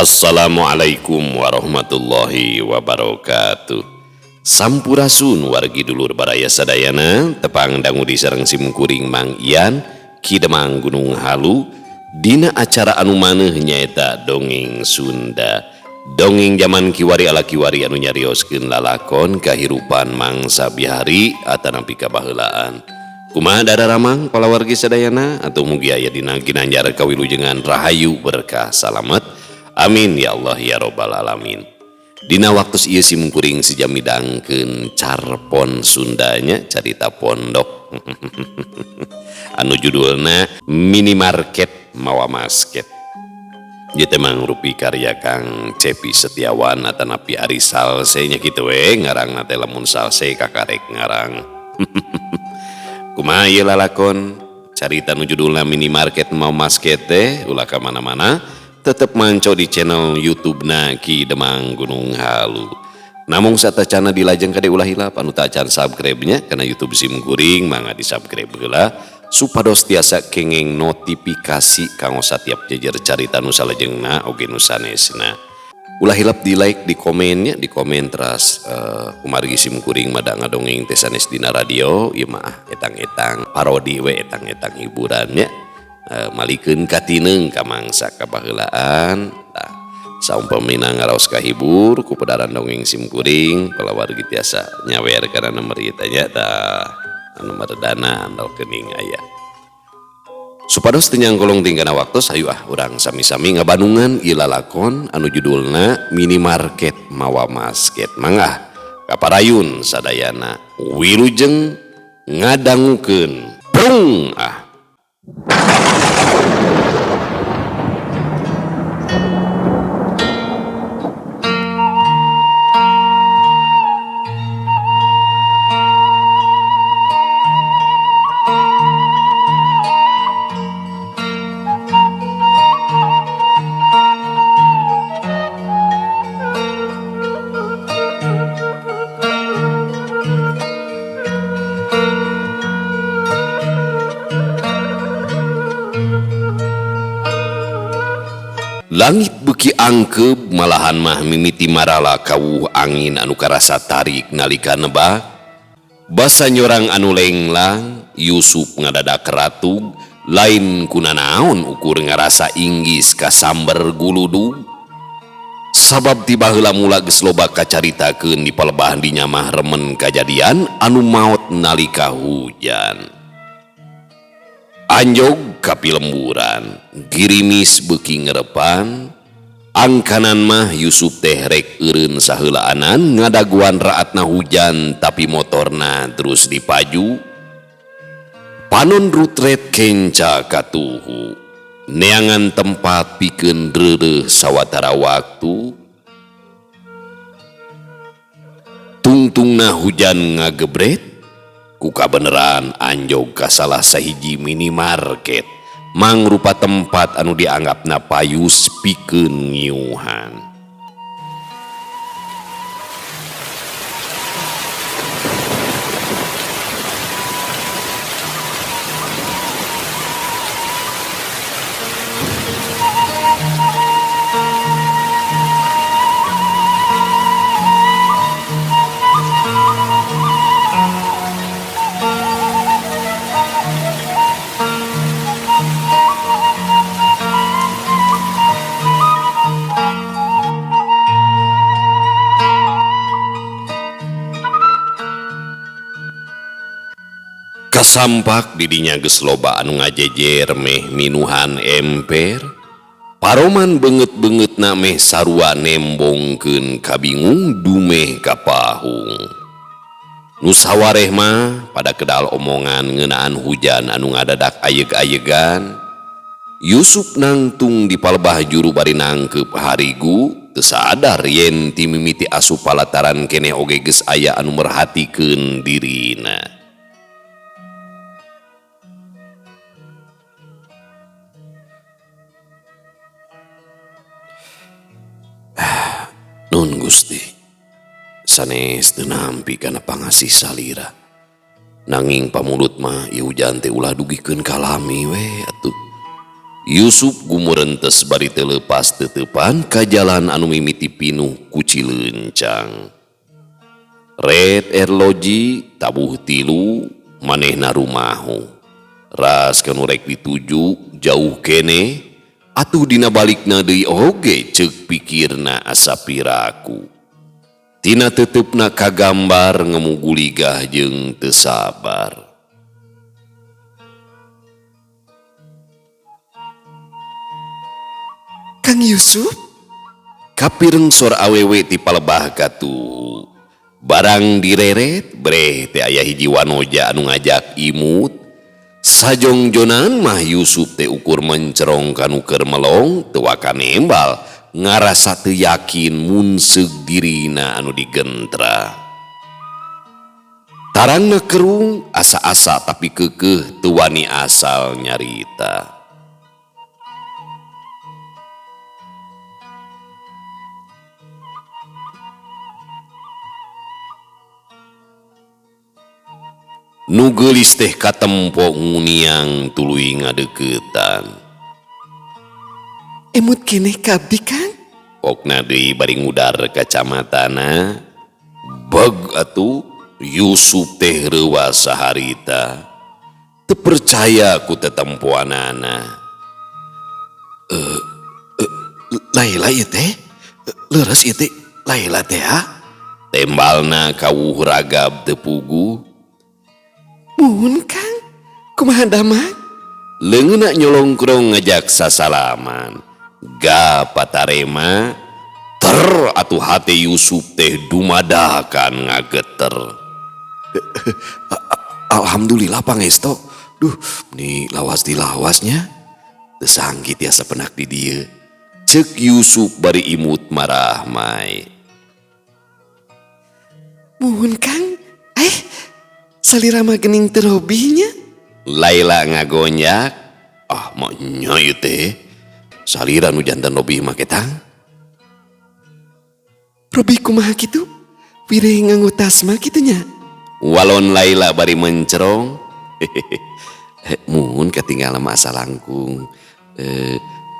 Assalamualaikum warahmatullahi wabarakatuh. Sampurasun wargi dulur baraya sadayana, tepang dangu di sareng simkuring Mang Ian Kidemang Gunung Halu dina acara anu maneh nyaeta dongeng Sunda. Dongeng zaman kiwari ala kiwari anu nyarioskeun lalakon kahirupan mangsa bihari atanapi kabaheulaan. Kumaha dadaramang palawargi sadayana atuh mugi aya dina ginanjar kawilujengan rahayu berkah salamet. Amin ya Allah ya robbal alamin. Dina waktu ieu simkuring sijamidangkeun carpon Sundanya carita pondok anu judulna Minimarket Mawa Masket. Ieu teh mangrupi karya Kang Cepi Setiawan atanapi Ari Salse nya kitu we ngarangna teh lamun salse kakarek ngarang. Kumaha ieu lalakon carita nu judulna Minimarket Mawa Masket teh ulah ka mana-mana tetep manco di channel YouTube-na Kidemang Gunung Halu. Namung satacana dilajeng kade ulah hilap anu teu acan subscribe-nya kana YouTube simkuring mangga di-subscribe heula supados tiasa kenging notifikasi kanggo satiap jejer carita nu salajengna oge nu sanesna. Ulah hilap di like, di komennya, di komen teras kumargi simkuring mada ngadongeng teh sanes dina radio ieu mah etang-etang parodi we etang-etang hiburannya. Malikeun katineung ka mangsa kabaheulaan tah saumpamina ngaraos kahibur ku pedaran dongeng simkuring palawargi tiasa nyawer kana nomor ieu teh nya tah anu mardana andal keuning aya. Supados teu nyangkolong tingkana waktos hayu urang sami-sami ngabanungan ieu lalakon anu judulna Minimarket Mawa Masket. Mangga kaparayun sadayana wilujeng ngadangukeun prung Langit beuki angkeb malahan mah mimiti marala kawuh angin anu karasa tarik nalika nebak. Basa nyorang anu lenglang Yusuf ngadadak ratug lain kunanaon ukur ngarasa inggis ka samber guludug. Sabab tiba heula mula geus loba kacaritakeun di palebahan dinya mah remen kajadian anu maot nalika hujan. Anjog kapi lemburan, girimis beuki ngerepan, angkanan mah Yusuf teh rek eureun saheulaanan ngadaguan raatna hujan tapi motorna terus dipaju. Panon rutret kenca katuhu, neangan tempat pikeun reureuh sawatara waktu. Tungtungna hujan ngagebret, ku kabeneran anjog ka salah sahiji minimarket mangrupa tempat anu dianggapna payus pikeun ngiuhan. Kasampak didinya geus loba anu ngajejer meh minuhan emper. Paroman beungeut-beungeutna meh sarua nembongkeun kabingung dumeh ka pahung. Nu sawareh mah pada kedal omongan ngeunaan hujan anu ngadadak ayeg-ayegan. Yusuf nangtung di palebah juru bari nangkep harigu teu sadar yen ti mimiti asup palataran keneh oge geus aya anu merhatikeun dirina. Nun Gusti, sanes teu nampi kana pangasih salira. Nanging pamulut mah ieu hujan teh ulah dugikeun kalami we atuh. Yusuf gumurentes bari teu leupas tetepan ka jalan anu mimiti pinuh ku Cileuncang. Red erloji tabuh tilu manehna rumahu. Ras kanu rek dituju jauh kene atuh dina balikna deui oge ceuk pikirna asa piraku. Tina teteupna kagambar ngemuguligah jeung teu sabar. Kang Yusuf? Kapireng sor awewe ti palebah katuhu. Barang direret breh teh aya hiji wanoja anu ngajak imut. Sajongjonan mah Yusuf teh ukur mencerong kanu keur melong teu waka nembal ngarasa teu yakin mun seug dirina anu digentra. Tarangna kerung asa-asa tapi keukeuh teu wani asal nyarita. Nu geulis teh katempo nguniang tuluy ngadeuketan. Emut keneh ka abdi Kang? Pokna deui bari ngudar kacamatana. Beg atuh Yusuf teh reuwas saharita. Teu percaya ku tetempoanana. Laila ieu teh? Leres ieu teh Laila teh ha? Tembalna kawuh ragab teu puguh. Muhun Kang, kumaha damat? Leungeuna nyolongkrong ngajak sasalaman. Ga patarema ter atuh hate Yusuf teh dumadakan ngageter. Alhamdulillah pangesto. Duh, ni lawas di lawasnya. Teu sanggit ya sapenak di dieu. Ceuk Yusuf bari imut marah mai. Muhun Kang, salira mah geuning teu robinya. Laila ngagonyak. Ah mah nya ieu teh. Salira nu janten robih mah ketang. Robi kumaha kitu? Wireh nganggo tas mah kitu nya. Walon Laila bari mencerong. Muhun katinggalan masa langkung.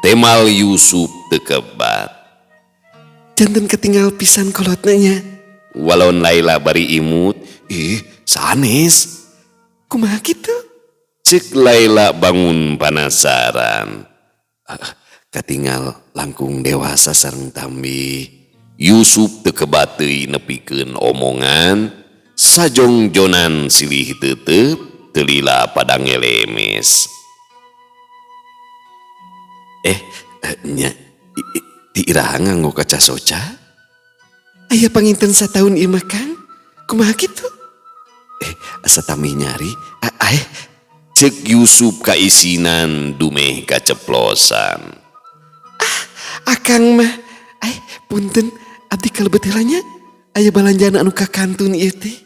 Temal Yusuf teu kebat. Janten ketinggal pisan kolotna nya. Walon Laila bari imut. Sanes. Kumaha kitu? Cek Laila bangun penasaran. Katinggal langkung dewasa sareng tambi. Yusuf teu kebat teuy nepikeun omongan. Sajongjonan silih teuteup teu lila pada ngelemes. Nya ti iraha nganggo kaca soca? Aya panginten sataun ieu mah Kang. Kumaha kitu? Asa tamih nyari. Cek Yusuf kaisinan dumeh kaceplosan. Akang mah. Punten abdi kalebet heula nya. Aya balanjana anu ka kantun ieu teh.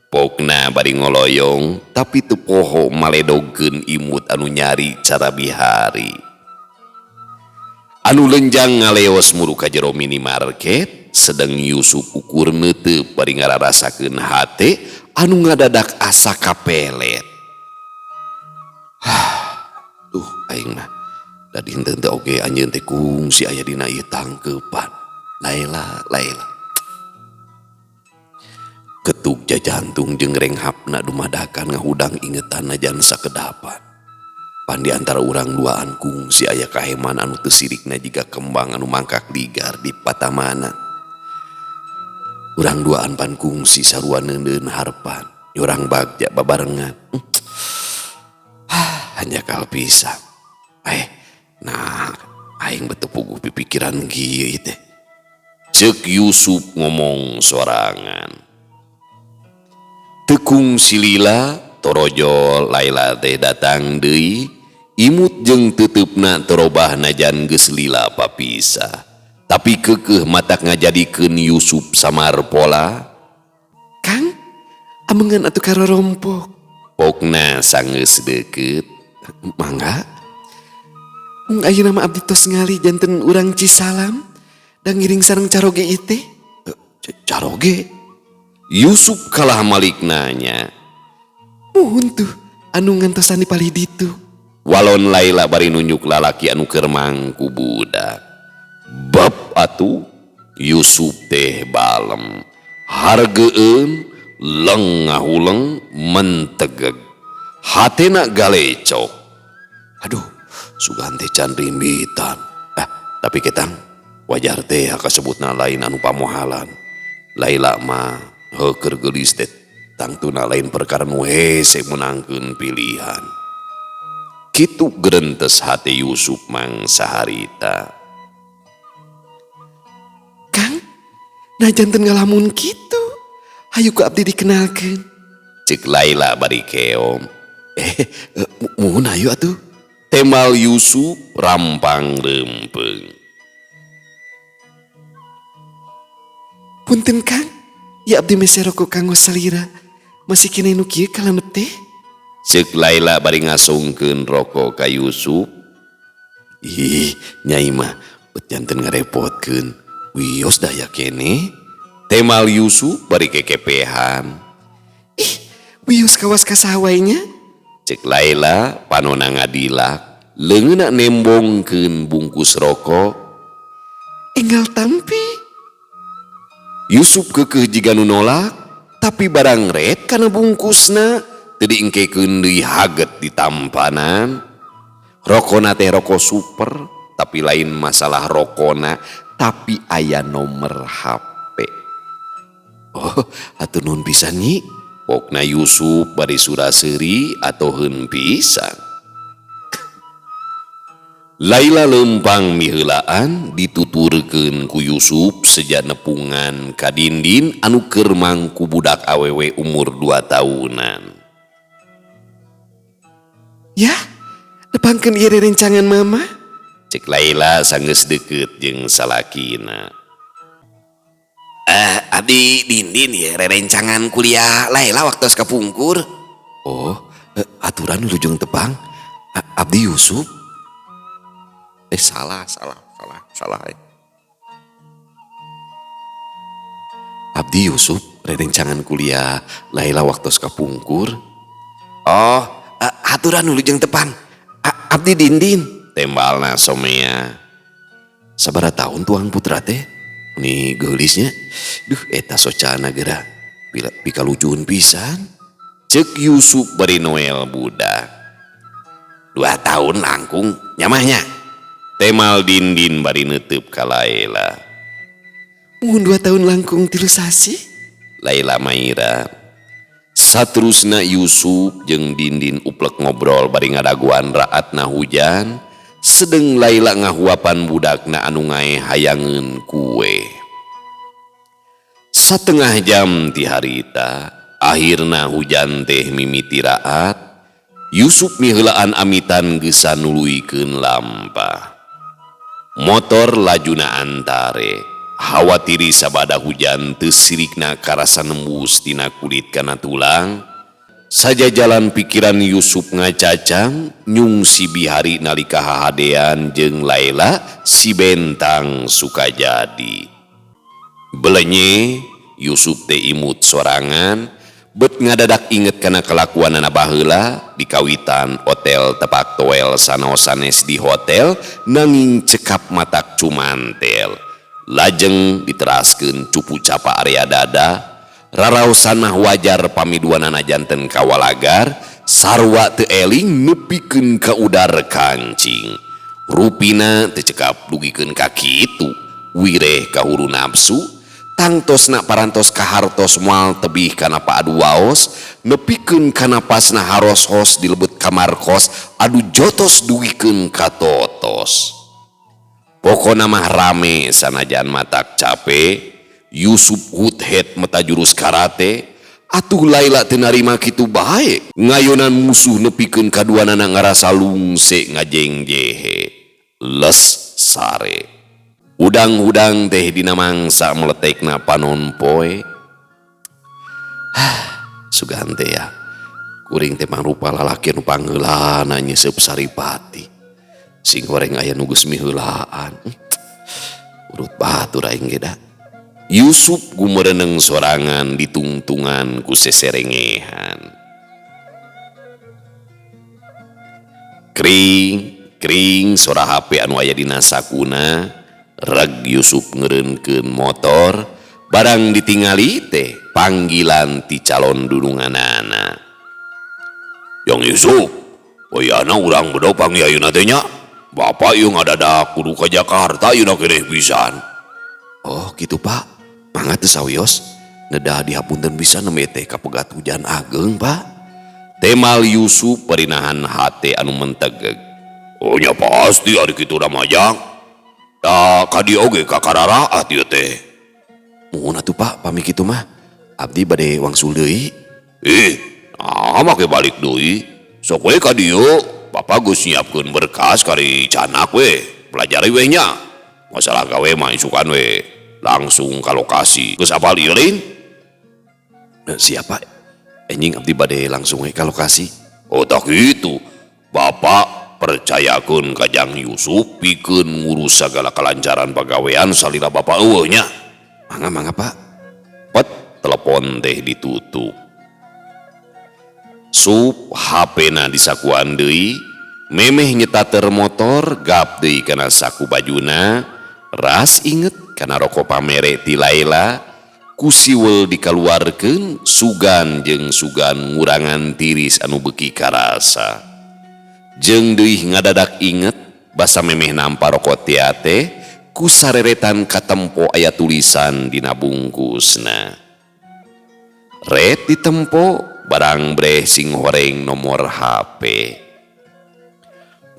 Pokna bari ngoloyong tapi teu poho maledogkeun imut anu nyari cara bihari. Anu lenjang ngaleos muru ka jero minimarket sedang Yusuf ukur neuteub bari ngararasakeun hate anu ngadadak asa kapelet. Duh aing mah da dinten teh oge anjeun teh kungsi aya dina ieu tangkeupan. Laila. Ketuk jajantung jeung renghapna dumadakan ngahudang ingetan najan sakedapan. Pan di antara urang duaan kungsi aya kaheman anu teu sirikna jiga kembang anu mangkak ligar di patamana. Urang duaan pan kungsi sarua neuneun harpan. Urang bagja babarengan. Hanya kalpisan. Nah, aing betul puguh pipikiran kieu teh. Ceuk Yusuf ngomong sorangan. Tekung silila torojo Laila teh datang deui. Imut jeung teuteupna terobah najan geus lila papisah. Tapi keukeuh matak ngajadikeun Yusuf samar pola. Kang, amengan atuh karorompok. Pokna sangeus deukeut. Mangga. Ayeuna mah abdi tos ngali janten urang Cisalam da ngiring sareng caroge ieu teh. Caroge? Yusuf kalah malik nanya. Muhun tuh anu ngantosan di palih ditu. Walon Laila bari nunjuk lalaki anu keur mangku budak. Bab atuh Yusuf teh balem, hargeun, lengahuleng, mentegeg, hatena galecok. Aduh, sugan teh can rimbitan. Tapi ketang wajar teh kasebutna lain anu pamohalan. Laila mah heukeur geulis teh tangtuna lain perkara nu hese menangkeun pilihan. Kitu gerentes hati Yusuf mang saharita. Kang, najanten ngalamun kitu. Hayu ku abdi dikenalkeun. Cek Laila bari keom. Muhun hayu atuh. Temal Yusuf rampang rempeng. Punten Kang, ya abdi mesero ku Kang Wasalira. Masih kene nu kieu kalemet teh. Cek Laila bari ngasungkeun rokok ka Yusuf. Ih, Nyai mah janten ngarepotkeun. Wios daya kene. Temal Yusuf bari kekepehan. Wios kawas kasawainya. Cek Laila panona ngadilak, leungeuna nembongkeun bungkus rokok. Enggal tampi. Yusuf keukeuh jiga nu nolak, tapi barang ret kana bungkusna. Teu diengkekeun deui haget di tampanan. Rokona teh rokok super, tapi lain masalah rokona, tapi aya nomer HP. Oh, atuh nuhun pisan Nyi. Pokna Yusuf bari suraseuri atoheun pisan. Laila lempang miheulaan dituturkeun ku Yusuf seja nepungan ka dindin anu keur mangku budak awewe umur 2 tahunan. Ya, nepangkeun ieu rerencangan mama. Cek Laila sanggeus deukeut jeung salakina. Abdi dindin ya rerencangan kuliah Laila waktos kapungkur. Oh, aturan lujung tepang. Abdi Yusuf. Salah. Abdi Yusuf rerencangan kuliah Laila waktos kapungkur. Oh, aturan lujeng tepang. Abdi dindin. Tembalna somea. Sabaraha tahun tuang putra teh? Ini geulisnya. Duh, eta socana geura. Pikalujuhun pisan. Cek Yusuf bari Noel budak. 2 tahun langkung nyamahnya. Temal dindin bari neuteup ka Laila. Muhun 2 tahun langkung 3 sasi. Laila maira. Saterusna Yusuf jeung dindin uplek ngobrol bari ngadaguan raatna hujan. Sedeng Laila ngahuapan budakna anu ngae hayangeun kue. 1/2 jam ti harita, akhirna hujan teh mimiti raat. Yusuf miheulaan amitan geus nuluykeun lampah. Motor lajuna antare, khawatiri sabada hujan teu sirikna karasa nembus tina kulit kana tulang. Saja jalan pikiran Yusuf ngacacang, nyung si bihari nalika hahadean jeung Laila si bentang Sukajadi. Belenye Yusuf teh imut sorangan, bet ngadadak inget kana kelakuanana baheula di kawitan hotel tepak toel sanaos sanes di hotel nanging cekap matak cumantel. Lajeng diteraskeun cupu capa area dada. Raraosanna wajar pamiduanana janten kawalagar, sarwa teu eling nepikeun ka udar kancing. Rupina teu cekap dugikeun ka kitu, wireh ka huru nafsu, tangtosna parantos ka hartos moal tebih kana paadu waos, nepikeun kana pasna haros-hos dilebet kamar kos, adu jotos dugikeun ka totos. Pokona mah rame sanajan matak cape. Yusuf hut-het mata jurus karate. Atuh Laila teu narima kitu bae. Ngayonan musuh nepikeun kaduanana ngarasa lungse ngajengjehe. Les sare. Udang-udang teh dina mangsa meletekna panon poe. Sugan teh ya. Kuring teh mangrupa lalaki anu pangeulana nyeseup saripati. Sing goreng aya nu geus miheulaan. Urut batur aing ge da. Yusuf gumereneng sorangan ditungtungan ku seserengehan. kring suara HP anu aya dina sakuna. Reg Yusuf ngerenkeun motor barang ditingali teh panggilan ti calon dulunganana. Yang Yusuf, oyana urang bedo panggil ayeuna teh nya. Bapak ieu ngadadak kudu ka Jakarta ayeuna keneh pisan. Oh gitu Pak, mangga teu sawios. Nedah dihapunten bisa neme teh kapegat hujan ageng Pak. Temal Yusuf perinahan hate anu mentegeg. Oh nya pasti ari kitu ramajang. Da kadi oge kakararaat ieu teh. Muhun atuh Pak, pami kitu mah. Abdi bade wangsul deui. Make balik deui. Sok we ka dieu, Bapak geus nyiapkeun berkas kari canak we. Pelajari we nya. Masalah gawe mah isukan we. Langsung ka lokasi. Geus apal ieu Lin? Siapa? Enjing abdi bade langsung we ka lokasi. Oh tak gitu. Bapak percayakeun ka Jang Yusuf pikeun ngurus sagala kelancaran pagawean salila Bapak eueuh nya. Mangga Pak. Pet telepon teh ditutup. Sup HP-na disakuan deui, memeh nyetater motor gap deui kana saku bajuna, ras inget kana rokok pamere ti Laila, ku siwel dikaluarkeun sugan jeung sugan ngurangan tiris anu beuki karasa. Jeung deui ngadadak inget basa memeh nampa rokok teh ku sareretan katempo aya tulisan dina bungkusna. Ret ditempo barang breh sing horeng nomor HP.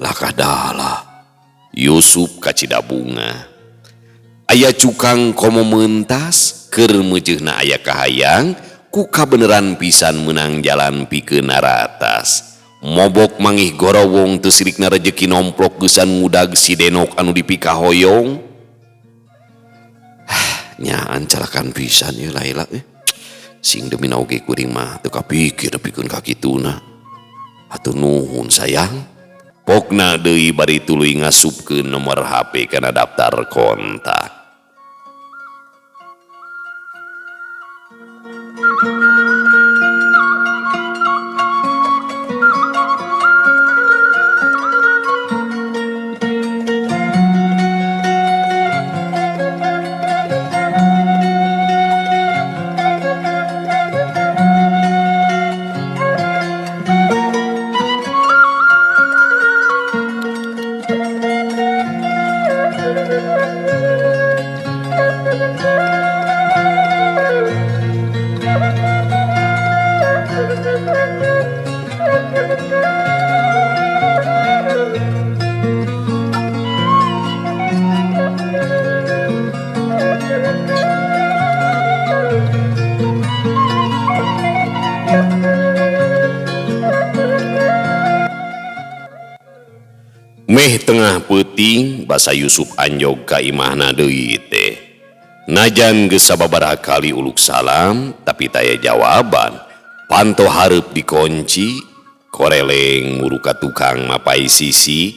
Lah kadalah Yusuf ka Cidabunga. Aya cukang komo mentas keur meujeuhna aya kahayang ku kabeneran pisan menang jalan pikeun naratas. Mobok mangih gorowong teu sirikna rejeki nomplok geusan ngudag si denok anu dipikahoyong. Nya ancalakan pisan ieu Laila sing demi oge kuring mah teu kapikir pikeun ka kituna. Hatur nuhun sayang. Pokna deui bari tuluy ngasupkeun nomor HP kana daftar kontak. Meh tengah peuting basa Yusuf anjog ka imahna deui teh. Najan geus sababaraha kali uluk salam tapi taya jawaban. Panto hareup dikunci, koreleng muru ka tukang mapai sisi,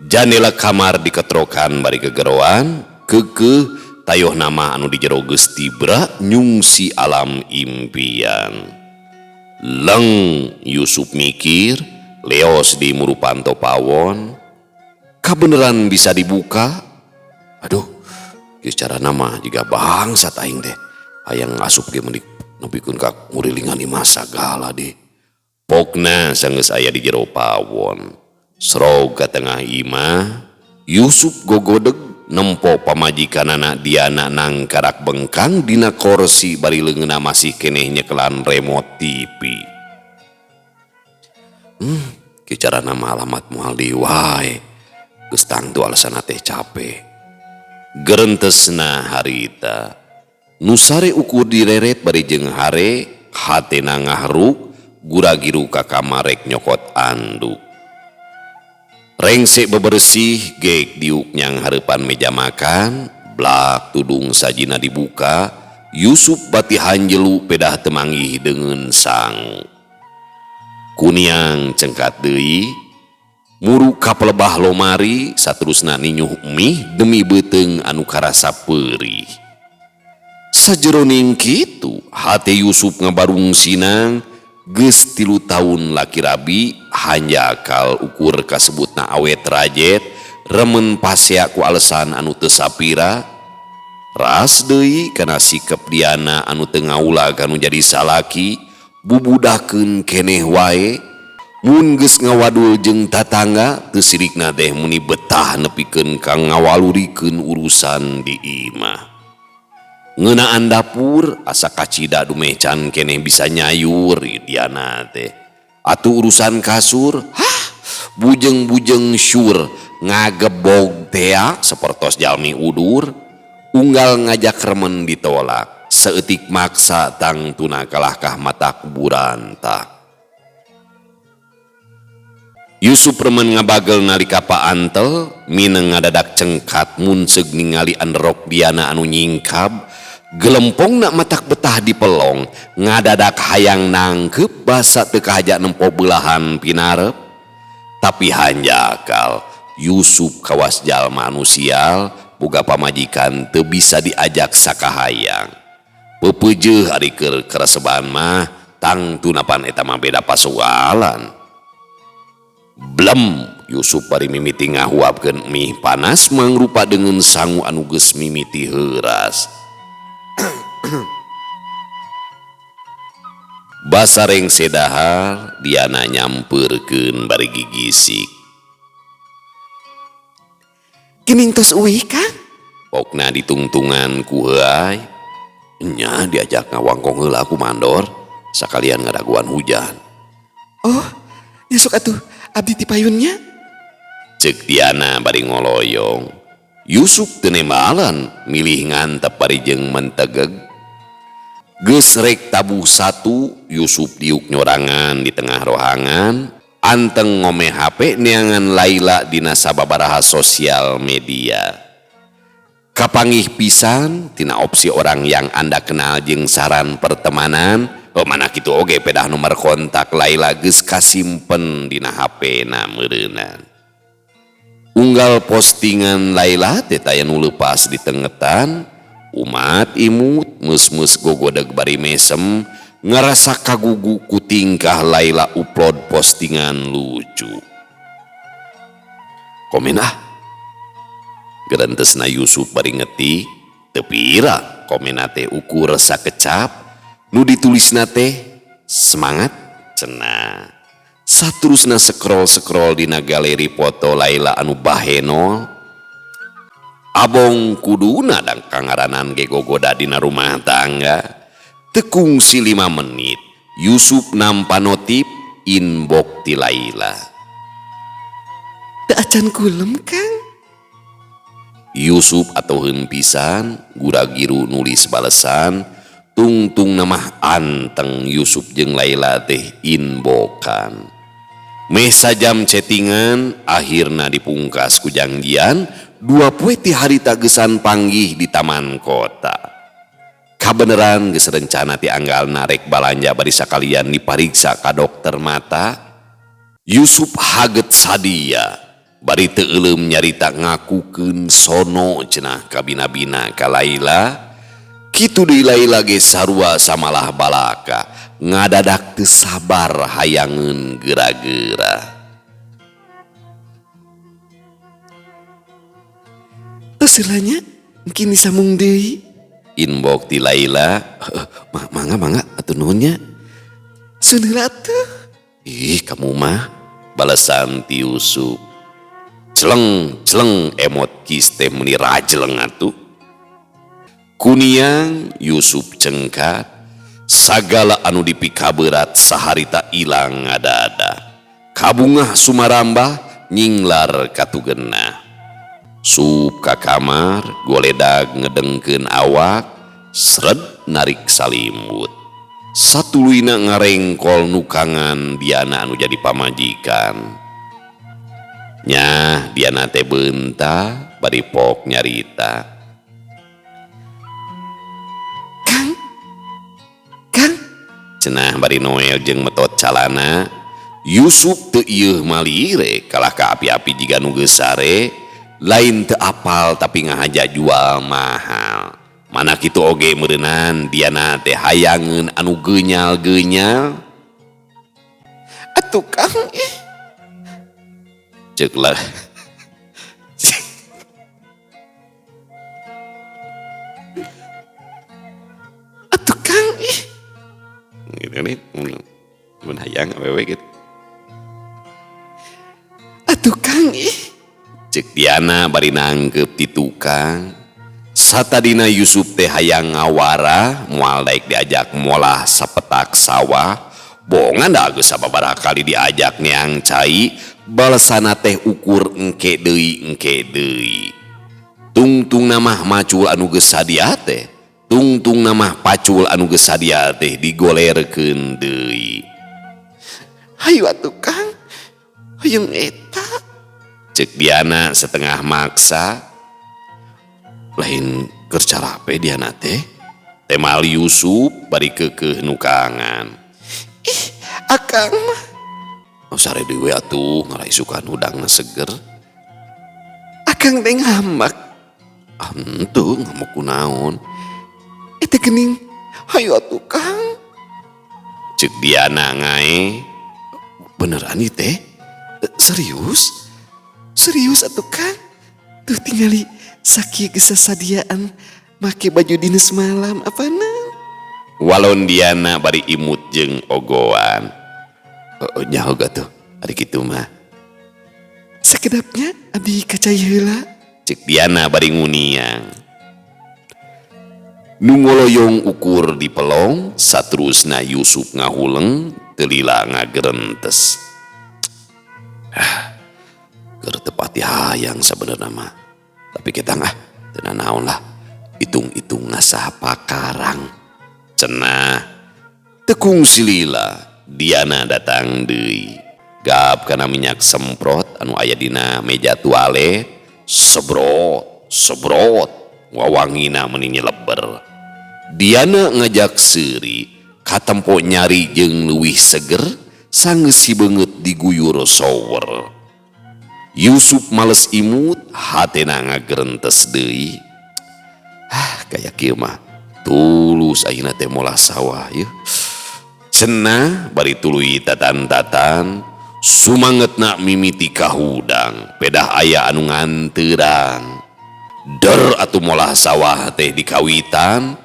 jandela kamar diketrokan bari gegeroan, keukeuh tayoh nama anu di jero geus tibra nyungsi alam impian. Leng Yusuf mikir, leos di muru panto pawon. Kabeneran bisa dibuka? Aduh, geus cara nama jiga bangsat aing teh. Hayang asup ge meunik nepikeun ka ngurilingan imah sagala deh. Pokna sanggeus aya di jero pawon. Srog ka tengah imah, Yusuf gogodeg nempo pamajikanana Diana nangkarak bengkang dina kursi bari leungeunna masih keneh nyekelan remote TV. Kicara nama alamat moal di wae. Geus tangtu alasana teh capek. Gerentesna harita. Nu sare ukur direret bari jeung hare, hatena ngahruk, gura-giru ka kamar rek nyokot anduk. Rengsek bebersih gek diuk nyang hareupan meja makan, blak tudung sajina dibuka, Yusuf bati hanjelu pedah temanggih dengan sang. Kuniang cengkat deui, muru ka pelebah lomari saterusna ninyuh mih demi beuteng anu karasa peurih. Sajeroning kitu hate Yusuf ngabarung sinang geus 3 taun laki rabi hanjakal ukur kasebutna awet rajet remen pasea ku alesan anu teu sapira ras deui kana sikep diana anu teu ngaulag anu jadi salaki bubudakeun keneh wae mun geus ngawadul jeung tatangga teu sirikna teh muni betah nepikeun ka ngawalurikeun urusan di imah. Ngeunaan dapur asa kacida dumeh can keneh bisa nyayur diana teh. Atuh urusan kasur, bujeng-bujeng syur ngagebog tea sapertos jalmi udur, unggal ngajak remen ditolak, seeutik maksa tang tuna kalahkah mata kuburan tak. Yusuf remen ngabagel nalika paantel mineng ngadadak cengkat munceg ningali androk diana anu nyingkab gelempong nak matak betah di pelong ngadadak hayang nangkep basa teu kahaja nempo belahan pinarep tapi hanjakal Yusuf kawas jalma anu sial boga pamajikan teu bisa diajak sakahayang pepeujeuh ari keur kereseban mah tang tunapan eta mah beda pasoalan. Blem Yusuf bari mimiti ngahuapkeun mih panas mangrupa dengan sangu anu geus mimiti heuras. Basareng sedahar diana nyampeurkeun bari gigisik. Geuning tos euy Kang? Pokna ditungtungan ku heuai. Nya diajak ngawangkong heula ku mandor sakalian ngadaguan hujan. Oh, ya sok atuh abdi ti payunnya. Cek diana bari ngoloyong. Yusuf teu nembalan milih ngantep bari jeung mentegeg. Geus rek tabuh satu Yusuf diuk nyorangan di tengah rohangan anteng ngomeh HP neangan Laila dina sababaraha sosial media. Kapangih pisan tina opsi orang yang Anda kenal jeung saran pertemanan. Mana kitu oge pedah nomor kontak Laila geus kasimpen dina HP na meureunan. Unggal postingan Laila teh taya nu leupas di tengetan, umat imut meus-meus gogodeg bari mesem ngerasa kagugu ku tingkah Laila upload postingan lucu. Komen gerentesna Yusuf bari ngetik teu pira komena teh ukur sakecap. Nu ditulisna teh semangat cenah. Saterusna scroll dina galeri foto Laila anu baheno. Abong kuduna dang kangaranan ge gogoda dina rumah tangga. Tekung si 5 menit Yusuf nampa notif inbox ti Laila. Teu acan kulem Kang. Yusuf atoheun pisan gura-giru nulis balesan tungtung namah anteng Yusuf jeung Laila teh inbokan. Meh sajam chattingan akhirna dipungkas ku janjian 2 poe ti harita geusan panggih di taman kota. Kabeneran geus rencana ti anggalna rek balanja bari sakalian dipariksa ka dokter mata. Yusuf haget sadia bari teu euleum nyarita ngakukeun sono cenah ka bina-bina ka Laila. Kitu deui Laila ge sarua samalah balaka ngadadak teu sabar hayangeun geura-geura. Tos heulanya engke disambung deui. Inbox ti Laila, mangga atuh nuhun nya. Sun heula atuh. Ih kamu mah balasan ti Yusuf. Celeng emot kis teh muni rajeleng atuh. Kuniang Yusuf cengkat sagala anu dipikaberat saharita ilang ngadada. Kabungah sumarambah nyinglar katugenna. Sup ka kamar goledag ngedengkeun awak sred narik salimut. Satuluyna ngarengkol nukangan diana anu jadi pamajikan. Nyah diana teh beunta bari pok nyarita. Cenah bari Noel jeung metot calana Yusuf teu ieuh malire kalah ka api-api jiga nu geus sare lain teu apal tapi ngahaja jual mahal. Mana kitu oge meureunan diana teh hayangeun anu geunyal-geunyal. Atuh Kang Cek lah. Atuh Kang, ih. Gitu nih. Mun hayang awewe gitu. Atuh Kang, ih. Cek Diana bari nangkep ti tukang. Satadina Yusuf teh hayang ngawara moal daek diajak molah sapetak sawah. Bohongan dah geus sababaraha kali diajak neang cai, balesana teh ukur engke deui. Tungtung namah macul anu geus sadia teh, tungtung namah pacul anu geus sadia teh digolerkeun deui. Hayu atuh Kang. Hoyong eta. Cek Diana setengah maksa. Lain keur carape Diana teh. Temal Yusuf bari keukeuh nukangan. Ih, Akang mah. Sare dewe atuh ngaraisukan hudangna seger. Akang teh ngambak. Henteu ngamuk kunaon. Eta geuning. Hayu atuh Kang. Cek Diana ngae. Beneran ieu teh? Serius? Serius atuh Kang? Tuh tingali sakieu geus sasadiaan make baju dinas malam apana? Walon Diana bari imut jeung ogoan. Nyaho gatuh, ari kitu mah. Sakedapnya abdi kacai heula. Cek Diana bari nguniang. Nu ngoloyong ukur di pelong, saterusna Yusuf ngahuleng, teu lila ngagerentes. Keur teu pati hayang sabenerna mah. Tapi kita teu naon lah. Itung-itung ngasah pakarang. Cenah, tekung silila, Diana datang deui. Gap kana minyak semprot anu aya dina meja tuale, sebrot, wawangina meuni nyeleber. Diana ngajak seuri, katempo nyari jeung leuwih seger, sanggeus si beungeut diguyur sower. Yusuf males imut, hatena ngagerentes deui. Kayak kieu mah tulus ayeuna teh molah sawah yeuh. Cenah bari tuluy tatan-tatan, sumangetna mimiti kahudang, pedah aya anu nganteurang. Der atuh molah sawah teh dikawitan,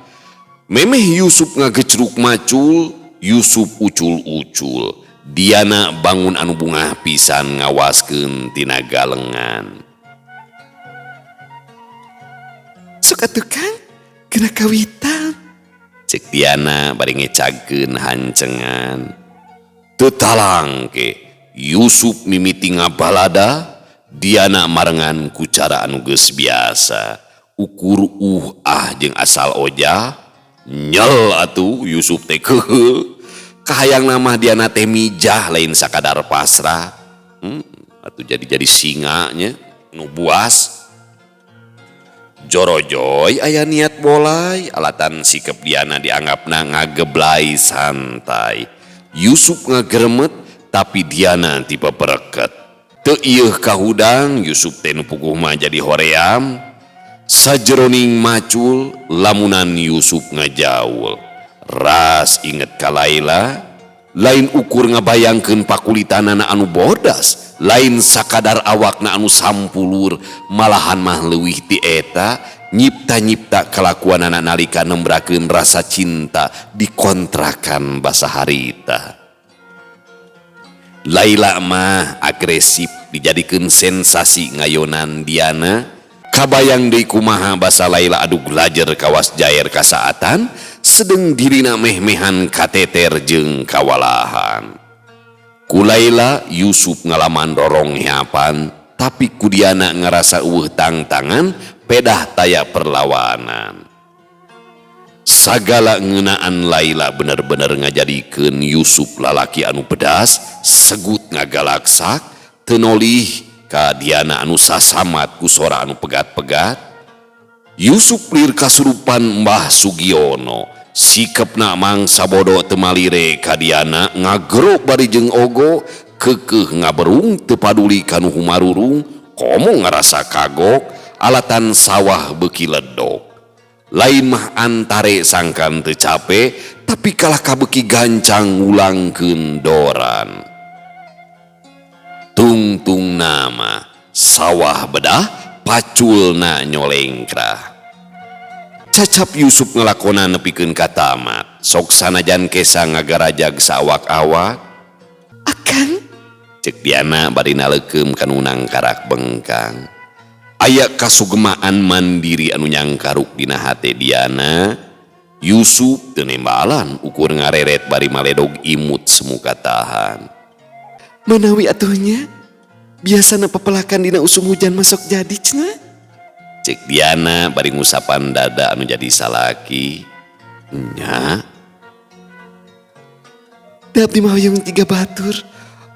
memeh Yusuf ngagecruk macul, Yusuf ucul-ucul. Diana bangun anu bungah pisan ngawaskeun tina galengan. Sok atuh Kang, kena kawitan. Cek Diana bari ngecagkeun hancengan. Teu talang ke Yusuf mimiti ngabalada, Diana marengan ku cara anu geus biasa. Ukur jeung asal oja, nyel atuh Yusuf teh keheul. Kahayang nama Diana teh mijah lain sakadar pasrah. Atuh jadi singa nya nu buas. Jorojoy aya niat bolai, alatan sikep Diana dianggapna ngageblai santai. Yusuf ngageremet, tapi Diana tipe pereket. Teu ieuh kahudang, Yusuf teh nu puguh mah jadi hoream. Sajeroning macul, lamunan Yusuf ngajaul. Ras inget ka Laila, lain ukur ngabayangkeun pakulitanana anu bodas, lain sakadar awakna anu sampulur, malahan mah leuwih ti eta, nyipta-nyipta kalakuanana nalika nembrakeun rasa cinta di kontrakan basa harita. Laila mah agresif dijadikeun sensasi ngayonan Diana, kabayang deui kumaha basa Laila adu glajer kawas jaer kasaatan, sedeng dirina meh-mehan kateter jeung kawalahan. Ku Laila Yusuf ngalaman rorong hiapan, tapi ku Diana ngerasa eueuh tang-tangan, pedah taya perlawanan. Sagala ngeunaan Laila bener-bener ngajadikeun Yusuf lalaki anu pedas, segut ngagalaksak, teu nolih ka Diana anu sasamat ku sora anu pegat-pegat. Yusuf lir kasurupan Mbah Sugiono, sikepna mangsa bodo teu malire ka Diana, ngagero bari jeung ogo, keukeuh ngaberung teu paduli kanu humarurung, komo ngarasa kagok, alatan sawah beuki ledok. Lain mah antare sangkan teu cape, tapi kalah kabeuki gancang ngulangkeun doran. Tungtung nama sawah bedah paculna nyolengkrah. Cacap Yusuf ngelakonan nepikeun ka tamat, sok sanajan kesa ngagarajag sawak-awak. Akang, Cek diana bari nalekeum kanunang karak bengkang. Aya kasugemaan mandiri anu nyangkaruk dina hate diana. Yusuf teu nembalan ukur ngareret bari maledog imut semuka tahan. manawi atuhnya, biasana pepelakan dina usum hujan masuk jadi cenah. Cek diana bari ngusapan dada anu jadi salaki. Nya, Dap di mahoyong 3 batur,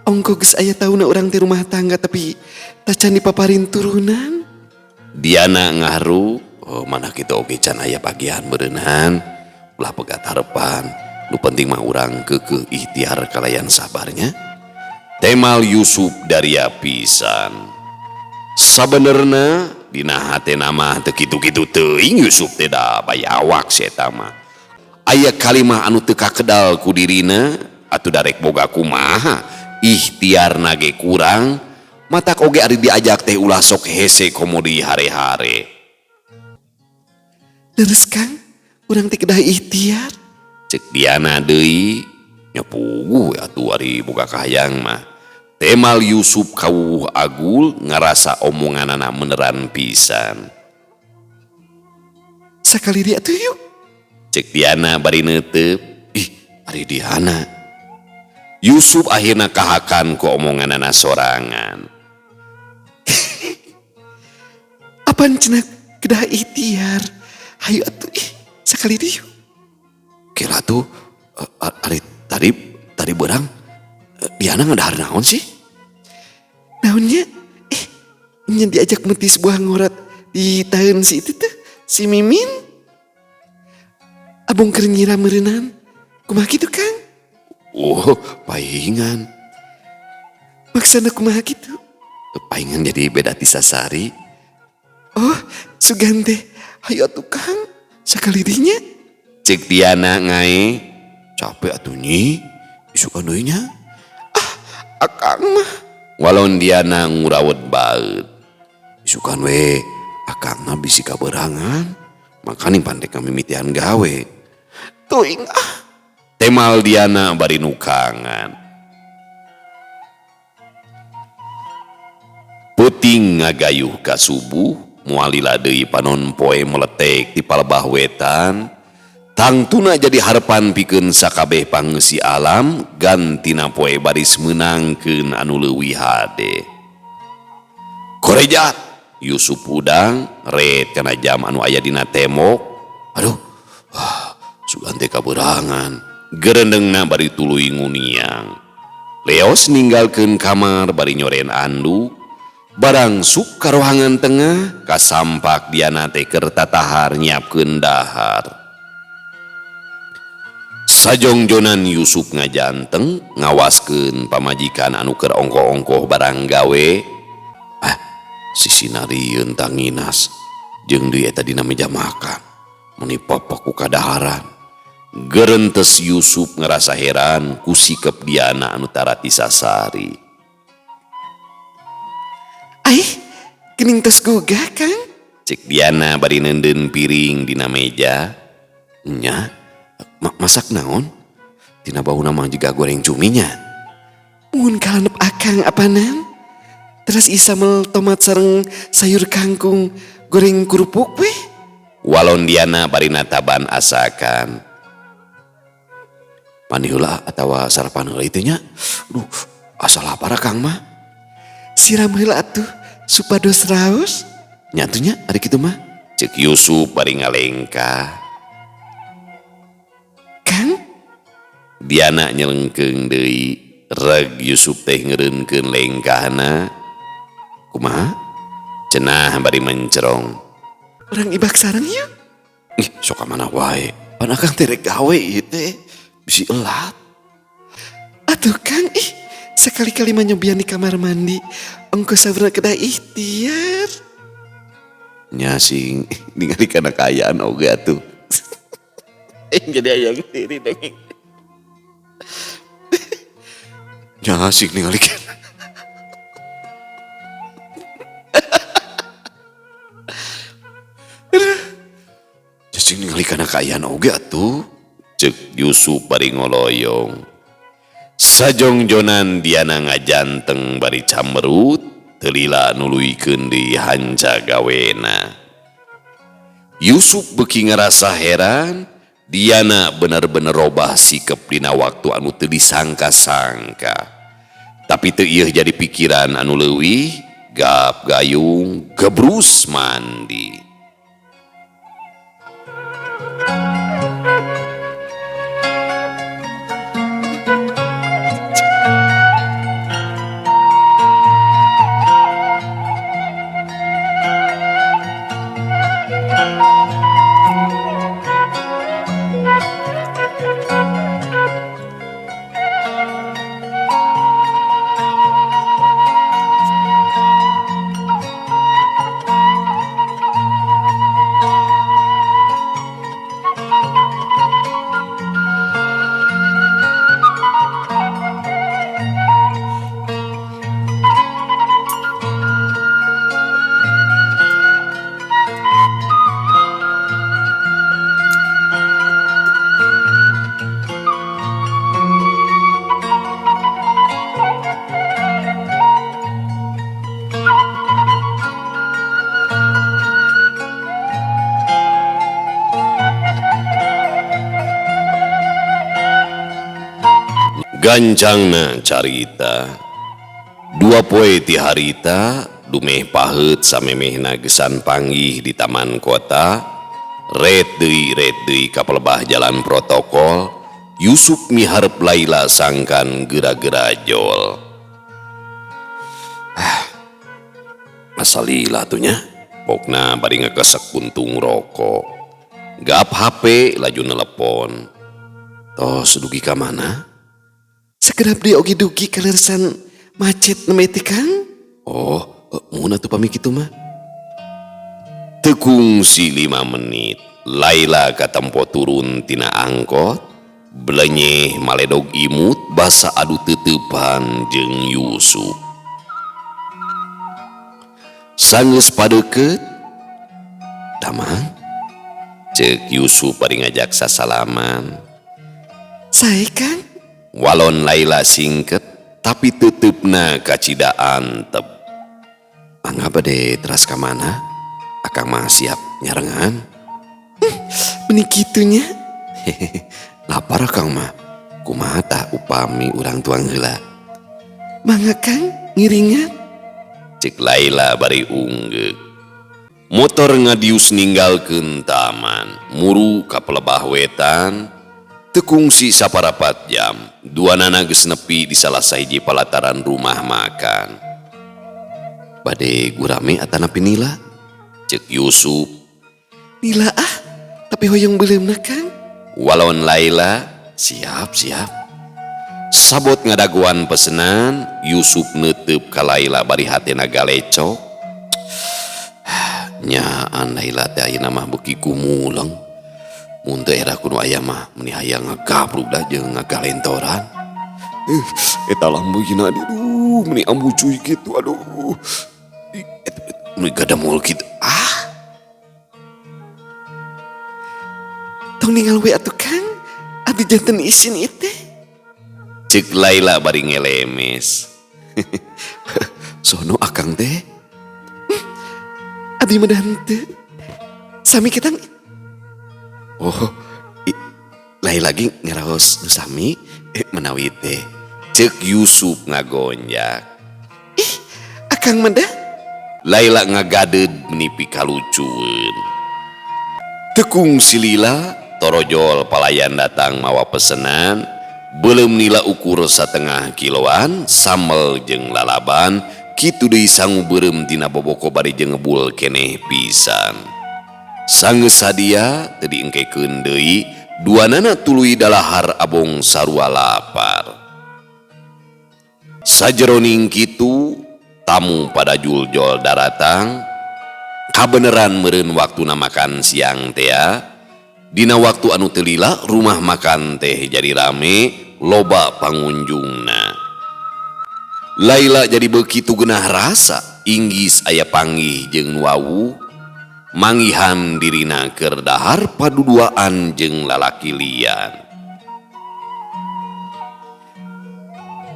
ongko geus aya tauna urang di rumah tangga tapi tacan dipaparin turunan. diana ngaharu, oh mana kita oge can aya bagian berenang, ulah pegat harapan, nu penting mah urang keukeuh ikhtiar kalayan sabarnya. Temal Yusuf dari pisan. Sabenerna dina hate nama teu kitu-kitu teuing Yusuf teh da bayawak eta mah. Aya kalimah anu teu kakedal ku dirina atuh darek boga kumaha ikhtiarna ge kurang. Matak oge ari diajak teh ulah sok hese komodi hare-hare. Leres Kang, urang teh kedah ikhtiar. Cek diana deui nyapuguh atuh ari boga kahayang mah. Temal Yusuf kawuh agul ngarasa omonganana meneran pisan. Sakali dia tuh yuk. Cek diana bari neuteup, ih ari diana. Yusuf akhirna kahakan ku omonganana sorangan. Apaan cenah kedah ikhtiar. Hayu atuh sakali dia yuk. Kira tuh ari tadi berang Diana ngadahar naon sih? Naonnya? Nya diajak metis buah ngorat di tahun si itu tuh, si Mimin. Abong keur ngira meureunana. Kumaha kitu Kang? Oh, paingan. Maksana kumaha kitu? Paingan jadi beda ti sasari. Oh, sugan teh. Hayu atuh Kang, sakali dinya. Cek diana ngae, Capek atuh nyi. Isukan deui nya. Akang mah. walon diana ngurawet baeut. Isukan we akangna bisi kaberangan. Makanya pandek kami mimitian gawe. Tuing Temal diana bari nukangan. Puting ngagayuh ka subuh, mualila deui panon poe meletek di palebah wetan. Tangtuna jadi harapan pikeun sakabeh pangeussi alam, gantina poe baris meunangkeun anu leuwih hade. Korejat Yusuf udang ret kana jam anu aya dina tembok. Aduh, sugan teh kaberangan. Gerendeungna bari tuluy nguniang. Leos ninggalkeun kamar bari nyoren anduk. Barang suk ka rohangan tengah, kasampak diana teh keur tatahar nyiapkeun dahar. Sajongjonan Yusuf ngajanteng ngawaskeun pamajikan anu keur ongkoh-ongkoh barang gawe. Si sinarieun tanginas jeung deui eta dina meja makan. Meni popok ku kadaharan. Gerentes Yusuf ngerasa heran ku sikep diana anu tarati sasari. Gening tos gugah Kang. Cek diana bari neundeun piring dina meja. Nya, masak naon? Tina bauna mah juga goreng cuminya. Mun kalanep akang apanan? Terus isamel tomat sareng sayur kangkung goreng kerupuk weh. Walon diana bari nataban asakan. Panihula atawa sarapan heula itu nya. Duh, asa lapar Kang mah. Siram heula atuh supados raos. Nyatunya ari kitu mah. Cek Yusuf bari ngalengkah. Kang, Diana nyelengkeung deui. Reg Yusuf teh ngeureunkeun lengkahna. Kumaha? Cenah bari mencerong. orang ibak sareng yuk. Ih, sok ka mana wae. Pan akang teh rek gawe ieu teh. Bisi elat. Atuh Kang, sekali-kali mah nyobian di kamar mandi. Ongko sabrina kedah ikhtiar. Nya sing ningali kana kayaan oge atuh. Jadi ayang tiri dengeng. Nya sing ningali kana. kana kaayaan oge atuh. Cek Yusuf bari ngoloyong. Sajongjonan diana ngajanteng bari camberut, telila nuluykeun deui hanca gawena. Yusuf beuki ngerasa heran, diana bener-bener robah sikep dina waktu anu teu disangka-sangka. Tapi teu ieu jadi pikiran anu leuwih, gap gayung gebrus mandi. Gancangna carita. Dua poe ti harita dumeh paheut samemehna gesan panggih di taman kota. Ret deui kapelebah jalan protokol. Yusuf miharep Laila sangkan geura-geura jol. Masalila tuh nya. Pokna bari ngekesek puntung rokok. Gap HP laju nelepon. Tos dugi ka mana? Sekedap dia ogi-dugi kalersan macet nemeti Kang. Oh, mun atuh pami kitu mah. Tekung si 5 menit. Laila katempo turun tina angkot. Belenyeh maledog imut basa adu teutepan jeung Yusuf. Sanggeus padeukeut. Damang. Ceuk Yusuf bari ngajak sasalaman. Sae Kang? Walon Laila singket, tapi teteupna kacida antep. Angga bade teras ka mana? Akang mah siap nyarengan. Menik kitunya. Lapar Kang mah. Kumaha tah upami urang tuang heula. Mangga Kang, ngiringan. Cek Laila bari unggek. Motor ngadius ninggalkeun taman, muru ka pelebah wetan. Tekungsi saparapat jam, duanana geus nepi di salah sahiji palataran rumah makan. Bade gurame atana pinila? Cek Yusuf. Nila tapi hoyong beuleumna Kang. Walon Laila. Siap. Sabot ngadaguan pesenan, Yusuf neuteup ka Laila bari hatena galecok. Nyaan Laila teh ayeuna mah beuki kumuleng. Mun teu era kudu aya mah meni hayang ngagabruk da jeung ngagalentoran. Eta lambeuna aduh, meni ambu cuy gitu aduh. Nu gadamul kitu. Tong ningal we atuh Kang. Abdi janten isin ieu teh. Cek Laila bari ngelemes. Sono akang teh. Abdi mah henteu. Sami kita. Oh, lain lagi ngeraos nu sami menawi teh. Cek Yusuf ngagonjak. Akang menda. Laila ngagaded menipi kalucueun. Tekung si Lila torojol palayan datang mawa pesenan. Beuleum nila ukur 1/2 kiloan sambel jeung lalaban. Kitu deui sangu beureum tina boboko bari jeung ngebul keneh pisan. Sanggeus sadia teu diengkekeun deui, duanana tuluy dalahar abong sarua lapar. Sajeroning kitu tamu pada juljol daratang. Kabeneran meureun waktuna makan siang teh. Dina waktu anu teu lila rumah makan teh jadi rame, loba pangunjungna. Laila jadi begitu genah rasa, inggis aya panggih jeung wawu. mangihan dirina keur dahar paduduaan jeung lalaki lian.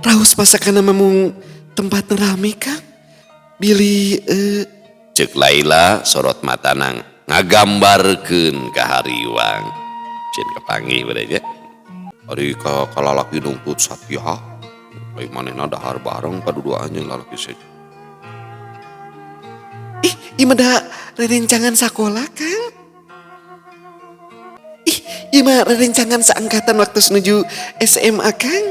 Raos pasakana memung tempat rame Kang. Billy Cek Laila sorot matanang ngagambarkeun ka hariwang. Cen kepanggih beudanya. Ari ka lalaki nuntut satya. Baik manehna dahar bareng paduduaan jeung lalaki saja. Imada rerencangan sekolah Kang. Ima rerencangan seangkatan waktu menuju SMA Kang.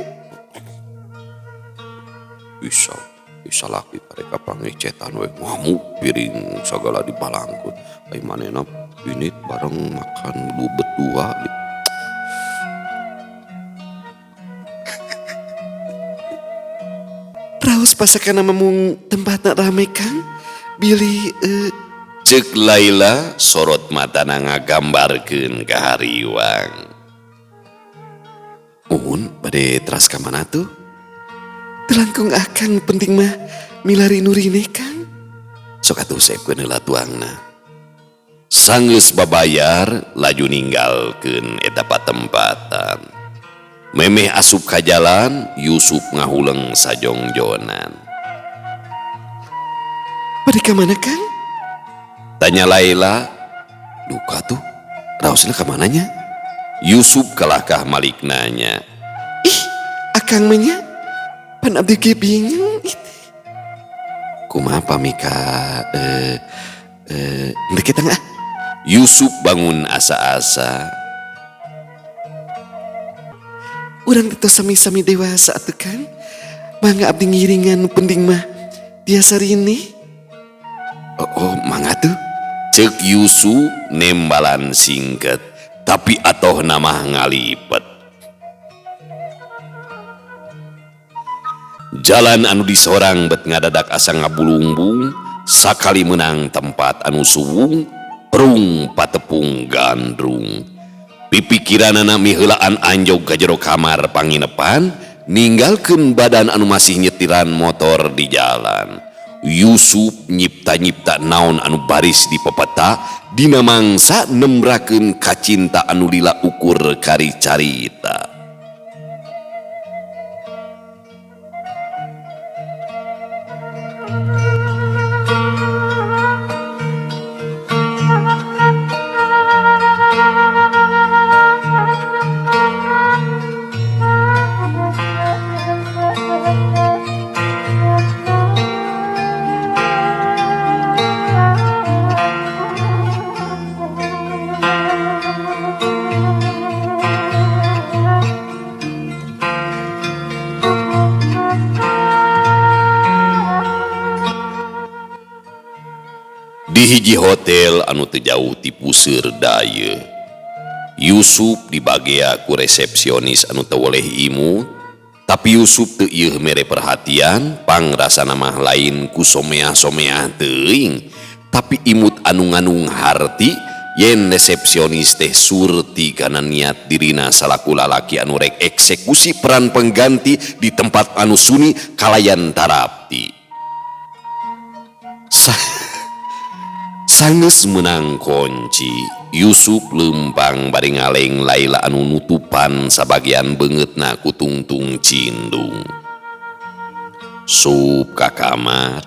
Bisa laki mereka pangecetan we ngamuk piring segala di balangkun. Ai manehna pinit bareng makan berdua. Raos pasakana memung tempat rame Kang. Billy Cek Laila sorot matana ngagambarkeun ka hariwang. Mun bade teras ka mana tuh? Telangkung akang penting mah milari nurine Kang. Sok atuh saepkeun heula tuangna. Sanggeus babayar laju ninggalkeun eta patempatan. Memeh asup ka jalan, Yusuf ngahuleng sajongjonan. Bade ka mana Kang? Tanya Laila. Duka tuh. Raosna ka mananya? Yusuf kelahkah malik nanya. Akang menya pan abdi ge bingung. Kumaha pamika Ndek tengah. Yusuf bangun asa-asa. Urang itu sami-sami dewasa atuh Kang. Mangga abdi ngiringan nu penting mah biasa rini. Oh mangga tuh. Cek Yusuf nembalan singket, tapi atoh nama ngalipet. Jalan anu disorang bet ngadadak asa ngabulungbung, sakali menang tempat anu suwung, rung patepung gandrung. Pipikiranana miheulaan anjog ka jero kamar panginepan, ninggalkeun badan anu masih nyetiran motor di jalan. Yusuf nyipta-nyipta naon anu baris di pepeta, dina mangsa nembrakeun kacinta anu lila ukur kari carita. Di hiji hotel anu teu jauh ti puseur daya. Yusuf dibagea ku resepsionis anu teu woleh imut, tapi Yusuf teu ieu mere perhatian, pangrasana mah lain ku someah-someah teuing, tapi imut anu nganung harti yen resepsionis teh surti kana niat dirina salaku lalaki anu rek eksekusi peran pengganti di tempat anu suni kalayan tarapti. Sanggeus menang kunci, Yusuf lempang bari ngaleng Laila anu nutupan sabagian beungeutna ku tungtung cindung. Sup ka kamar,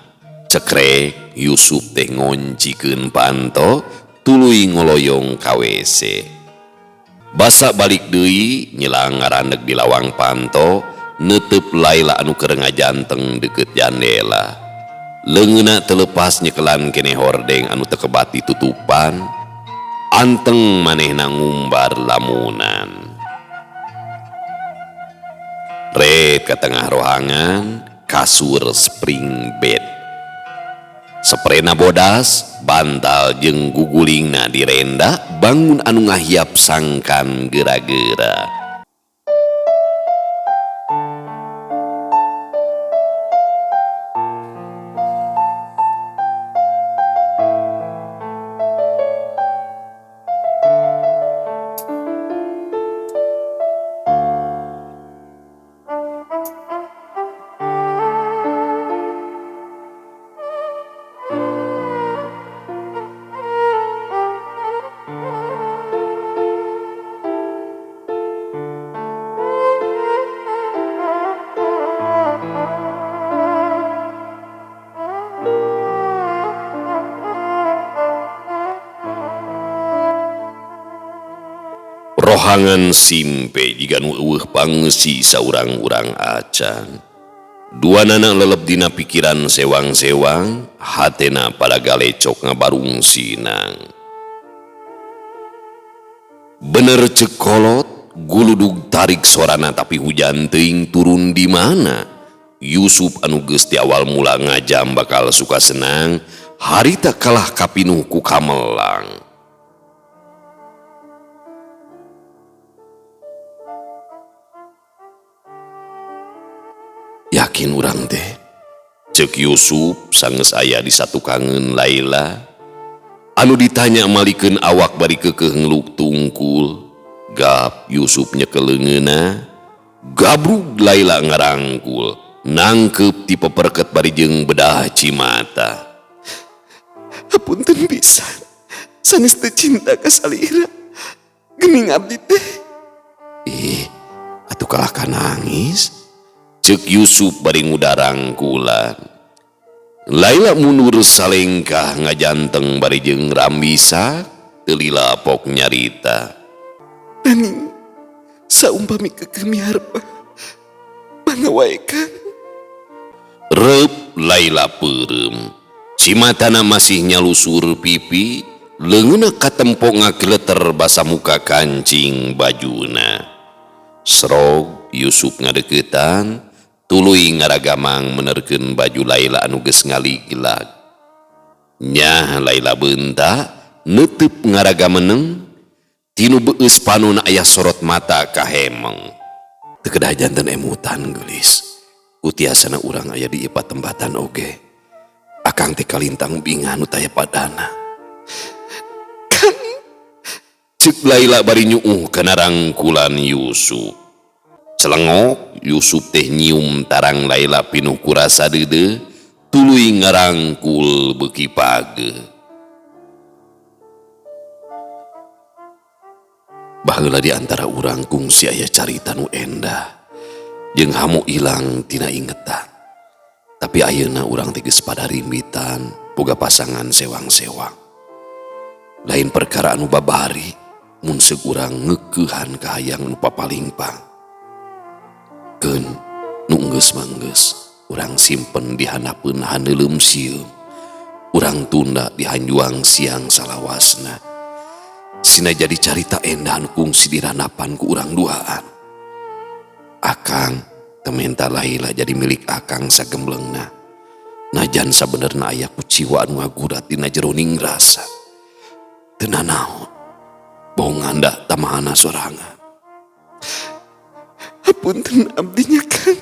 cekrek Yusuf teh ngoncikeun panto, tuluy ngoloyong ka WC. Basa balik deui nyelang ngarandeg di lawang panto, neuteup Laila anu keur ngajanteng deukeut jandela. Leungeuna telepas nyekelan kene hordeng anu teu kebat ditutupan, anteng manehna ngumbar lamunan. Red ka tengah rohangan, kasur spring bed. Saprena bodas, bantal jeung gugulingna direnda, bangun anu ngahiap sangkan geura-geura. Sohangan simpe jika nu eueuh pangeusi saurang-urang acan. Dua nana lelep dina pikiran sewang-sewang, hatena pada galecok ngabarung sinang. Bener cek kolot, guludug tarik sorana tapi hujan teuing turun di mana? Yusuf anu geus ti awal mula ngajam bakal suka senang, harita kalah kapinuh ku kamelang. Yakin urang teh, cek Yusuf sanges aya di satu kangen Laila. Anu ditanya malikeun awak bari keukeuh ngeluk tungkul. Gap Yusuf nyekeleungeuna, gabrug Laila ngarangkul, nangkep ti peperket bari jeung bedah cimata. Hapunten pisan, sanes teu cinta ka salira. Geuning abdi teh. Atuh kalah ka nangis. Cek Yusuf bari ngudarangkulan. Laila mundur salengkah ngajanteng bari jeung rambisa, teu lila pok nyarita. Nani, saumpami keukeuh miharba, mangga wae Kang. Reup Laila peureum. Cimatana masih nyalusur pipi, leungeuna katempo ngagleter basa muka kancing bajuna. Srog Yusuf ngadeuketan, tuluy ngaragamang menerkeun baju Laila anu geus ngaliglag. Nyah Laila beunta neuteub ngaragameneng, tinu beueus panuna aya sorot mata kahemeng. Teu kedah janten emutan geulis. Utiasana urang aya di ieu patembatan oge. Akang teh kalintang bingan nu taya padana. Cek Laila bari nyuuh kana rangkulan Yusuf. Celengok Yusuf teh nyium tarang Laila pinuh ku rasa deudeuh, tuluy ngarangkul beuki pageuh. Baheula di antara urang kungsi aya carita nu endah, jeung hamu ilang tina ingetan. Tapi ayeuna urang teh geus pada rimbitan, boga pasangan sewang-sewang. Lain perkara anu babari, mun seug urang ngeukehan ka hayang nu papalimpang. Keun nu enggeus manggeus, urang simpen di handapkeun handeuleum sieum. Urang tunda di hanjuang siang salawasna. Sina jadi carita endah anu kungsi diranapan ku urang duaan. Akang tementa Laila jadi milik akang sagemblengna. Najan sabenerna aya kuciwa anu ngagurat dina jeroning rasa. Teu nanaon, bohongan da tamahana sorangan. Hapunten abdinya Kang.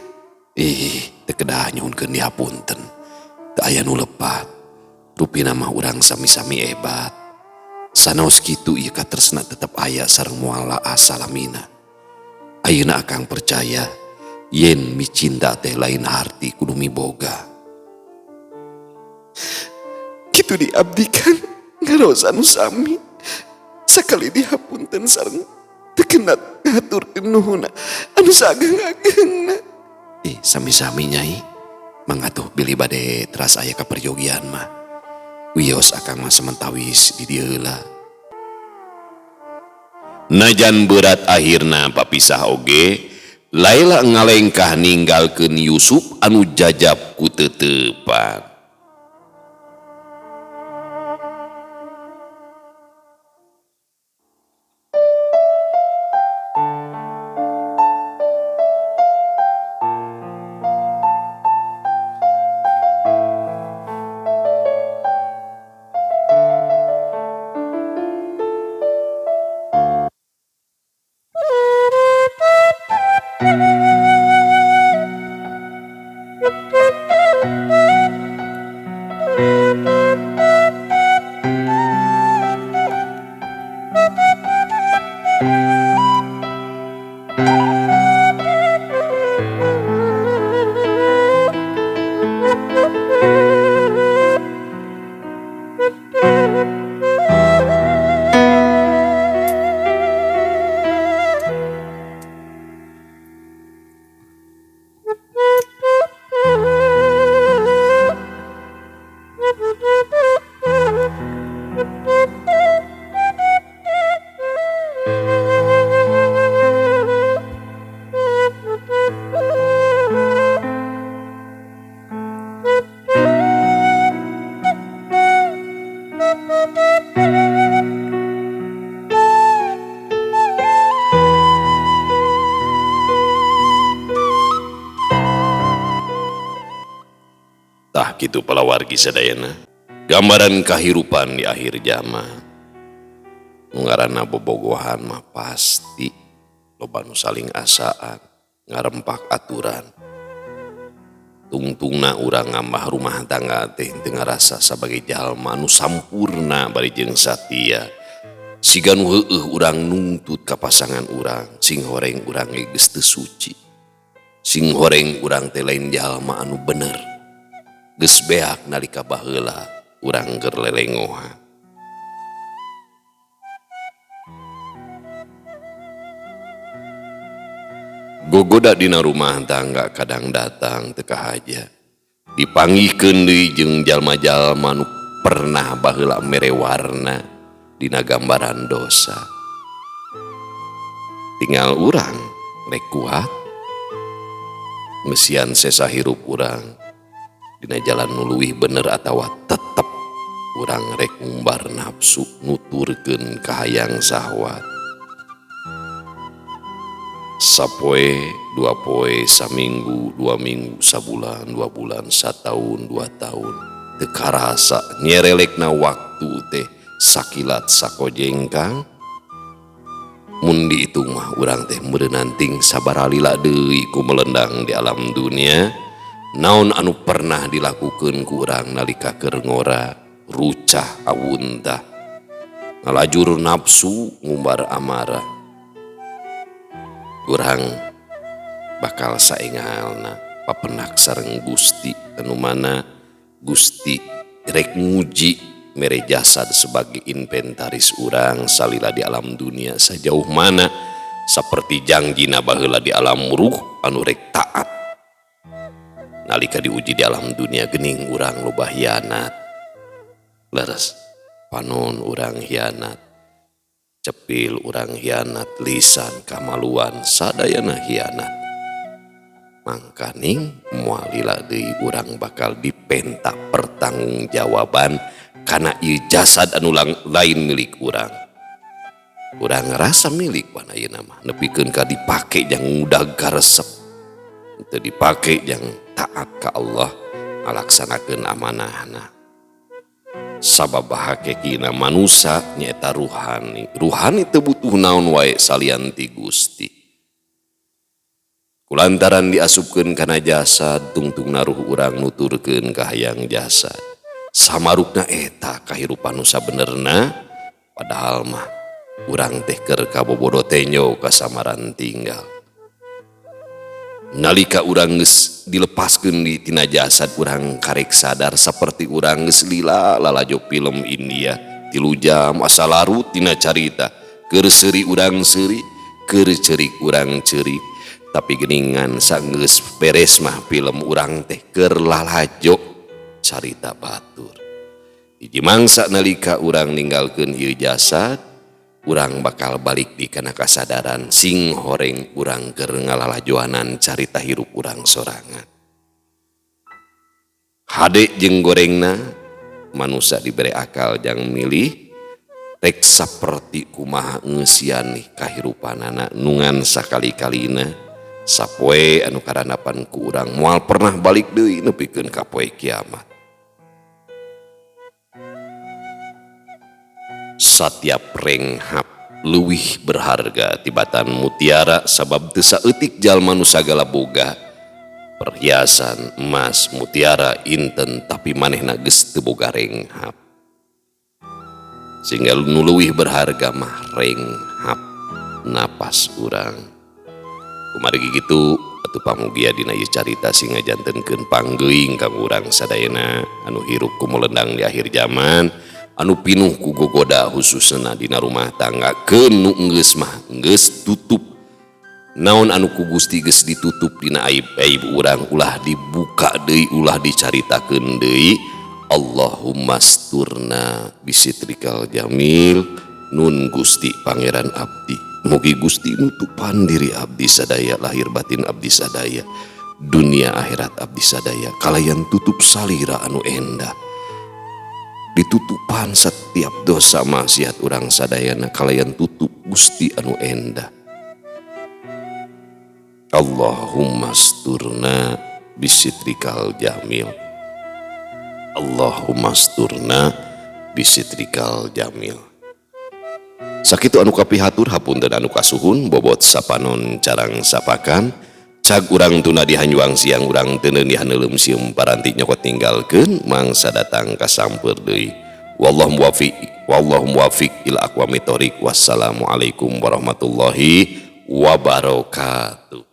Teu kedah nyuhunkeun dihapunten. Teu aya nu lepat. Rupina mah urang sami-sami ebat. Sanaos kitu ieu katresna tetep aya sareng moal laas salamina. Ayeuna akang percaya yen micinta teh lain harti kudu miboga. Kitu diabdikan ngarosa anu sami. Sakali dihapunten sareng teu kenat ngaturkeun nuhuna anu saageng-agengna. Sami-sami Nyai. Mangatuh bilih bade teras aya ka perjogian mah. Wios akang mah sementawis di dieu heula. Najan berat akhirna papisah oge, Laila ngalengkah ninggalkeun Yusuf anu jajab ku teutepan. kitu palawargi sadayana. Gambaran kahirupan di akhir zaman. Nu ngaranna bobogohan mah pasti loba nu saling asaan, ngarempak aturan. Tungtungna urang ngambah rumah tangga teh teu ngarasa sebagai jalma nu sampurna bari jeung satia. Siga nu heueuh urang nuntut ka pasangan urang, sing horeng urang ge geus teu suci. Sing horeng urang teh lain jalma anu bener. Geus beak nalika baheula urang keur lelengohan. Gogoda dina rumah tangga kadang datang teu kahaja. Dipanggihkeun deui jeung jalma-jalma nu pernah baheula mere warna dina gambaran dosa. Tinggal urang rek kuat mesian sesa hirup urang dina jalan nu leuwih bener atawa tetep urang rek ngumbar nafsu nuturkeun kahayang syahwat. Sapoe, 2 poe, saminggu, 2 minggu, sabulan, 2 bulan, satahun, 2 tahun. Teu karasa nyerelekna waktu teh sakilat sakojengkang. Mun diitung mah urang teh meureunanting sabaralila deui ku melendang di alam dunia. Naon anu pernah dilakukeun ku urang nalika keur ngora, rucah awuntah. Ngalajur nafsu ngumbar amarah. Urang bakal saengalna papenak sareng Gusti anu mana Gusti rek nguji mere jasad sebagai inventaris urang salila di alam dunia sejauh mana saperti jangjina baheula di alam ruh anu rek taat. Nalika diuji di alam dunia geuning urang loba hianat. Leres panon urang hianat. Cepil urang hianat, lisan kamaluan sadayana hianat. Mangkaning moal lila deui urang bakal dipenta pertanggungjawaban kana ieu jasad anu lain milik urang. Urang ngerasa milik wana ayeuna mah nepikeun ka dipake jang ngudag karesep. Teu dipake jang taat ka Allah ngalaksanakeun amanahna. Sabab hakikina manusia nyaeta ruhani. Ruhani teu butuh naon wae salian ti Gusti. Kulantaran diasupkeun kana jasad, tungtungna ruh urang nuturkeun kahayang jasad. Samarukna eta kahirupan nu sabenerna, padahal mah urang teh keur kabobodo tenyo kasamaran tinggal. Nalika urang geus dilepaskeun di tina jasad urang karek sadar saperti urang geus lila lalajo film India 3 jam asa larut tina carita keur seuri urang seuri keur ceurik urang ceurik tapi geuningan sanggeus beres mah film urang teh keur lalajo carita batur. Hiji mangsa nalika urang ninggalkeun ieu jasad urang bakal balik di kana kasadaran sing horeng urang keur ngalalajoanan carita hirup urang sorangan. Hade jeung gorengna manusia diberi akal jang milih rek saperti kumaha ngeusian kahirupanana nungan sakali-kalina sapoe anu karanapan ku urang moal pernah balik deui nepikeun ka poe kiamat. Satiap renghap leuwih berharga tibatan mutiara sabab teu saeutik jalma nu sagala boga perhiasan emas mutiara inten tapi manehna geus teu boga renghap. Sehingga nu leuwih berharga mah renghap napas urang. Kumargi kitu atuh pamugia dina ieu carita sing ngajantenkeun panggeuing ka urang sadayana anu hirup kumelendang di akhir zaman. Anu pinuh ku gogoda khususna dina rumah tangga keun nu geus mah geus tutup. Naon anu ku Gusti geus ditutup dina aib-aib urang ulah dibuka deui ulah dicaritakeun deui. Allahumma asturna bisitrikal jamil nun Gusti Pangeran abdi. Mugi Gusti nutupan diri abdi sadaya lahir batin abdi sadaya dunia akhirat abdi sadaya kalayan tutup salira anu endah. Ditutupan setiap dosa maksiat urang sadayana kalayan tutup Gusti anu endah. Allahumma asturna bisitrikal jamil. Allahumma asturna bisitrikal jamil. Sakitu anu kapihatur hapunten anu kasuhun bobot sapanon carang sapakan cag urang tuna dihanjuang siang urang teu di haneulem sieum paranti nyokot ninggalkeun mangsa datang kasamper deui. Wallahu muwaffiq ila aqwamit thoriq. Wassalamualaikum warahmatullahi wabarakatuh.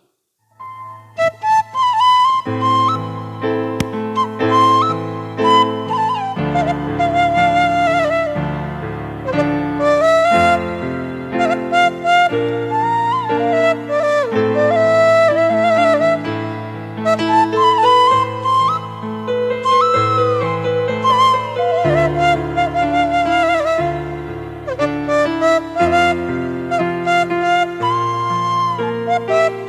Thank you.